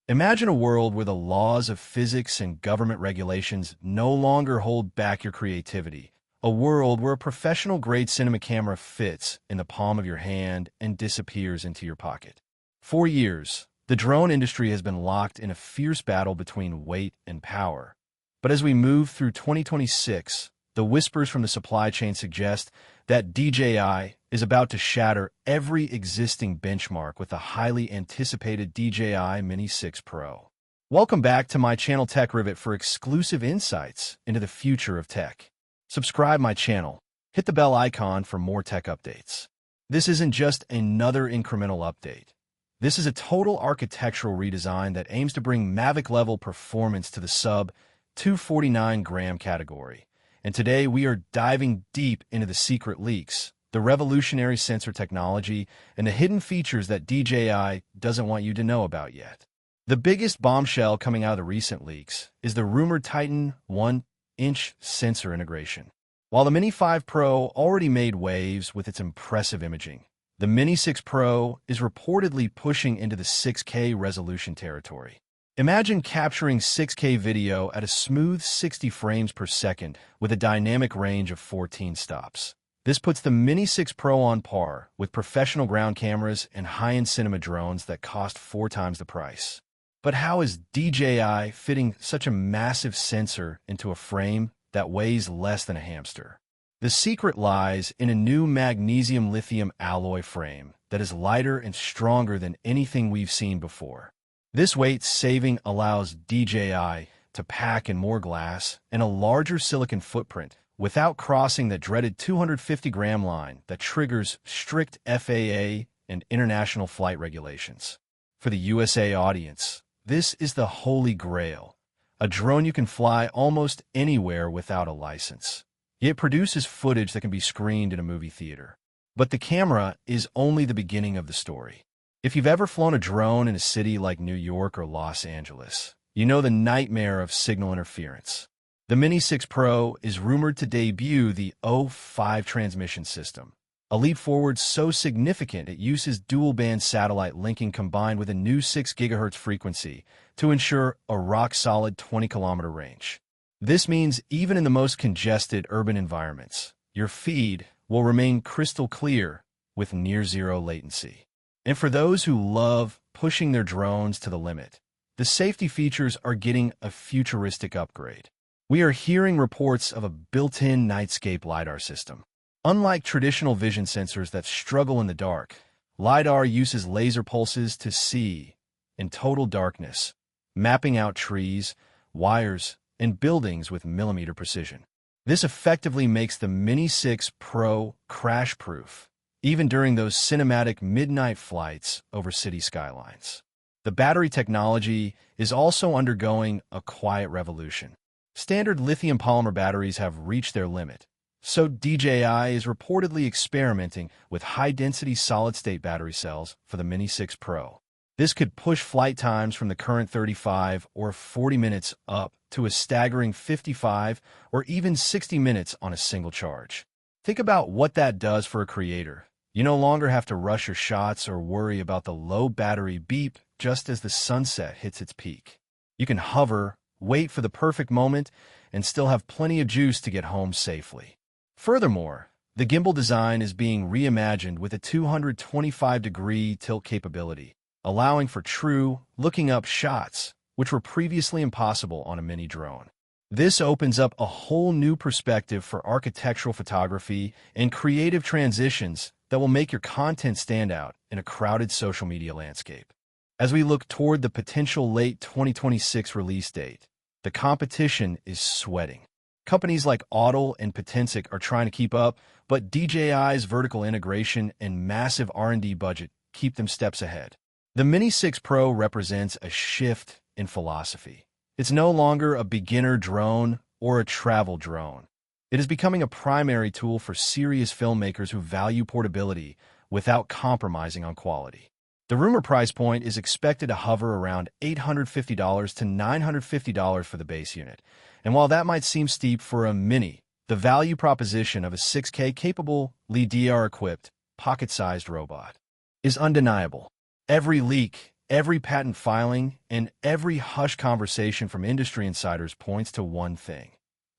Imagine a world where the laws of physics and government regulations no longer hold back your creativity. A world where a professional-grade cinema camera fits in the palm of your hand and disappears into your pocket. For years, the drone industry has been locked in a fierce battle between weight and power. But as we move through 2026, the whispers from the supply chain suggest that DJI is about to shatter every existing benchmark with the highly anticipated DJI Mini 6 Pro. Welcome back to my channel Tech Rivet for exclusive insights into the future of tech. Subscribe my channel, hit the bell icon for more tech updates. This isn't just another incremental update. This is a total architectural redesign that aims to bring Mavic-level performance to the sub-249-gram category. And today we are diving deep into the secret leaks, the revolutionary sensor technology, and the hidden features that DJI doesn't want you to know about yet. The biggest bombshell coming out of the recent leaks is the rumored Titan 1-inch sensor integration. While the Mini 5 Pro already made waves with its impressive imaging, the Mini 6 Pro is reportedly pushing into the 6K resolution territory. Imagine capturing 6K video at a smooth 60 frames per second with a dynamic range of 14 stops. This puts the Mini 6 Pro on par with professional ground cameras and high-end cinema drones that cost 4 times the price. But how is DJI fitting such a massive sensor into a frame that weighs less than a hamster? The secret lies in a new magnesium-lithium alloy frame that is lighter and stronger than anything we've seen before. This weight saving allows DJI to pack in more glass and a larger silicon footprint without crossing the dreaded 250-gram line that triggers strict FAA and international flight regulations. For the USA audience, this is the holy grail, a drone you can fly almost anywhere without a license. It produces footage that can be screened in a movie theater. But the camera is only the beginning of the story. If you've ever flown a drone in a city like New York or Los Angeles, you know the nightmare of signal interference. The Mini 6 Pro is rumored to debut the O5 transmission system, a leap forward so significant it uses dual-band satellite linking combined with a new 6 GHz frequency to ensure a rock-solid 20-kilometer range. This means even in the most congested urban environments, your feed will remain crystal clear with near-zero latency. And for those who love pushing their drones to the limit, the safety features are getting a futuristic upgrade. We are hearing reports of a built-in nightscape LiDAR system. Unlike traditional vision sensors that struggle in the dark, LiDAR uses laser pulses to see in total darkness, mapping out trees, wires, and buildings with millimeter precision. This effectively makes the Mini 6 Pro crash-proof, even during those cinematic midnight flights over city skylines. The battery technology is also undergoing a quiet revolution. Standard lithium polymer batteries have reached their limit, so DJI is reportedly experimenting with high-density solid-state battery cells for the Mini 6 Pro. This could push flight times from the current 35 or 40 minutes up to a staggering 55 or even 60 minutes on a single charge. Think about what that does for a creator. You no longer have to rush your shots or worry about the low battery beep just as the sunset hits its peak. You can hover, wait for the perfect moment, and still have plenty of juice to get home safely. Furthermore, the gimbal design is being reimagined with a 225-degree tilt capability, allowing for true looking-up shots, which were previously impossible on a mini drone. This opens up a whole new perspective for architectural photography and creative transitions that will make your content stand out in a crowded social media landscape. As we look toward the potential late 2026 release date, the competition is sweating. Companies like Audl and Potensic are trying to keep up, but DJI's vertical integration and massive R&D budget keep them steps ahead. The Mini 6 Pro represents a shift in philosophy. It's no longer a beginner drone or a travel drone. It is becoming a primary tool for serious filmmakers who value portability without compromising on quality. The rumor price point is expected to hover around $850 to $950 for the base unit. And while that might seem steep for a Mini, the value proposition of a 6K-capable, LiDAR-equipped, pocket-sized robot is undeniable. Every leak every patent filing and every hush conversation from industry insiders points to one thing.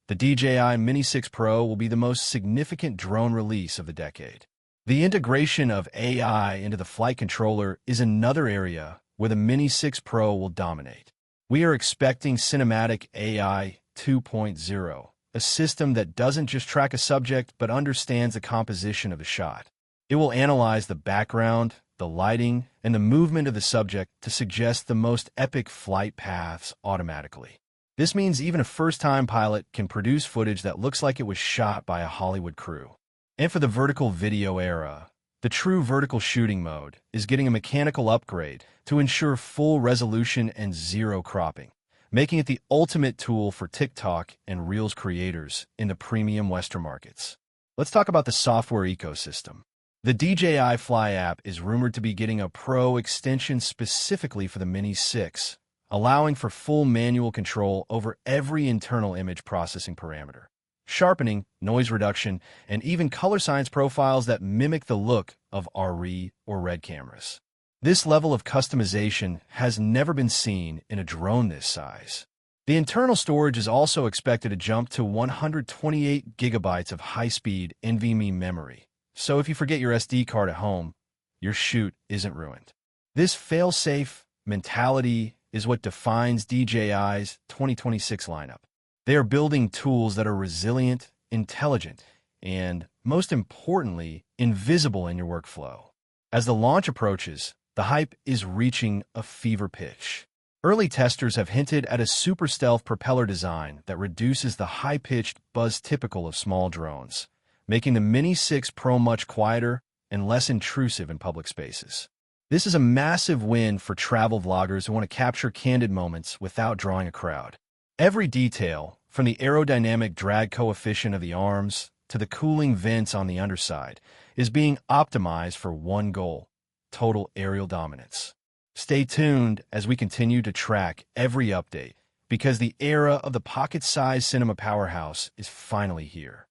The DJI Mini 6 Pro will be the most significant drone release of the decade. The integration of AI into the flight controller is another area where the Mini 6 Pro will dominate. We are expecting Cinematic AI 2.0, a system that doesn't just track a subject but understands the composition of the shot. It will analyze the background, the lighting, and the movement of the subject to suggest the most epic flight paths automatically. This means even a first-time pilot can produce footage that looks like it was shot by a Hollywood crew. And for the vertical video era, the true vertical shooting mode is getting a mechanical upgrade to ensure full resolution and zero cropping, making it the ultimate tool for TikTok and Reels creators in the premium Western markets. Let's talk about the software ecosystem. The DJI Fly app is rumored to be getting a Pro extension specifically for the Mini 6, allowing for full manual control over every internal image processing parameter, sharpening, noise reduction, and even color science profiles that mimic the look of RE or RED cameras. This level of customization has never been seen in a drone this size. The internal storage is also expected to jump to 128 gigabytes of high-speed NVMe memory, so if you forget your SD card at home, your shoot isn't ruined. This fail-safe mentality is what defines DJI's 2026 lineup. They are building tools that are resilient, intelligent, and, most importantly, invisible in your workflow. As the launch approaches, the hype is reaching a fever pitch. Early testers have hinted at a super stealth propeller design that reduces the high-pitched buzz typical of small drones, making the Mini 6 Pro much quieter and less intrusive in public spaces. This is a massive win for travel vloggers who want to capture candid moments without drawing a crowd. Every detail, from the aerodynamic drag coefficient of the arms to the cooling vents on the underside, is being optimized for one goal: total aerial dominance. Stay tuned as we continue to track every update, because the era of the pocket-sized cinema powerhouse is finally here.